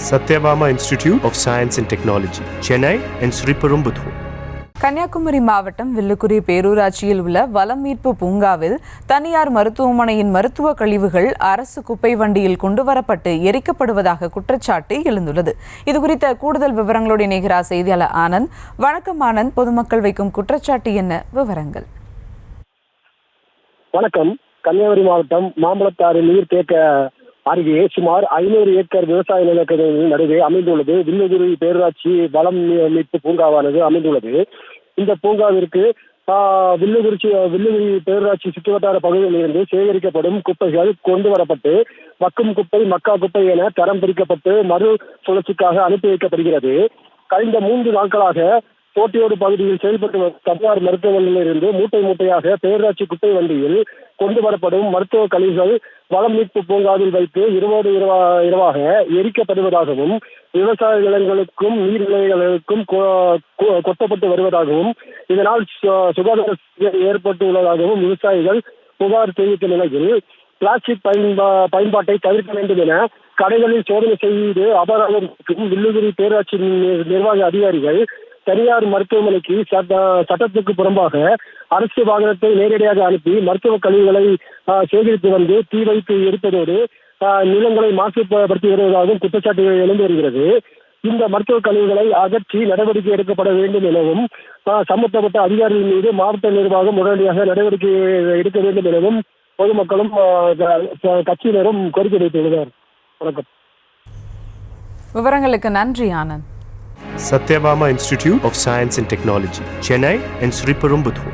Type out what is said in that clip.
Satyabama Institute of Science and Technology, Chennai and Sriperumbudur. Kanyakumari மாவட்டம் வில்லுக்குரி பேரூராட்சியில் உள்ள வளம் மீட்பு பூங்காவில் தனியார் மருத்துவமனையின் மருத்துவ கழிவுகள் அரசு குப்பை வண்டியில் கொண்டுவரப்பட்டு எரிக்கப்படுவதாக குற்றச்சாட்டு எழுந்துள்ளது. இதுகுறித்த கூடுதல் விவரங்களோடு இணைகிறார் செய்தியாளர் ஆனந்த். வணக்கம் ஆனந்த், பொதுமக்கள் வைக்கும் குற்றச்சாட்டு என்ன, விவரங்கள்? வணக்கம். கன்னியாகுமரி மாவட்டம் மாம்பழத்தாறு நீர்த்தேக்க அருகே சுமார் 500 ஏக்கர் விவசாய நிலக்கடலின் நடுவே அமைந்துள்ளது வில்லுக்குரி பேரூராட்சி வளம் மீட்பு பூங்காவானது அமைந்துள்ளது. இந்த பூங்காவிற்கு வில்லுக்குரி பேரூராட்சி சுற்றுவட்டார பகுதியில் இருந்து சேகரிக்கப்படும் குப்பைகள் கொண்டு வரப்பட்டு மக்கும் குப்பை, மக்கா குப்பை என தரம் பிரிக்கப்பட்டு மறு சுழற்சிக்காக அனுப்பி வைக்கப்படுகிறது. கழிந்த 3 நாட்களாக போட்டியோடு பகுதியில் செயல்பட்டு வரும் தனியார் மருத்துவமனையில் இருந்து மூட்டை மூட்டையாக பேரூராட்சி குப்பை வண்டியில் கொண்டு வரப்படும் மருத்துவ கழிவுகள் வளம் மீட்பு பூங்காவில் வைத்து இரவாக எரிக்கப்படுவதாகவும் விவசாய நிலங்களுக்கும் நீர்நிலைகளுக்கும் கொட்டப்பட்டு வருவதாகவும் இதனால் சுகாதார ஏற்பட்டுள்ளதாகவும் விவசாயிகள் புகார் தெரிவித்த நிலையில் பிளாஸ்டிக் பயன்பாட்டை தவிர்க்க வேண்டும் என கடைகளில் சோதனை செய்து அபராதம் வில்லுக்குரி பேரூராட்சி நிர்வாக அதிகாரிகள் தனியார் மருத்துவமனைக்கு சட்டத்துக்கு புறம்பாக அரசு வாகனத்தை நேரடியாக அனுப்பி மருத்துவ கழிவுகளை சேகரித்து வந்து தீ வைத்து எரிப்பதோடு நிலங்களை மாசுபடுத்தி வருவதாகவும் குற்றச்சாட்டு எழுந்து வருகிறது. இந்த மருத்துவ கழிவுகளை அகற்றி நடவடிக்கை எடுக்கப்பட வேண்டும் எனவும் சம்பந்தப்பட்ட அதிகாரிகள் மீது மாவட்ட நிர்வாகம் உடனடியாக நடவடிக்கை எடுக்க வேண்டும் எனவும் பொதுமக்களும் கட்சியினரும் கோரிக்கை வைத்துள்ளனர். வணக்கம். விவரங்களுக்கு நன்றி Anand. Satyabama Institute of Science and Technology, Chennai and Sriperumbudur.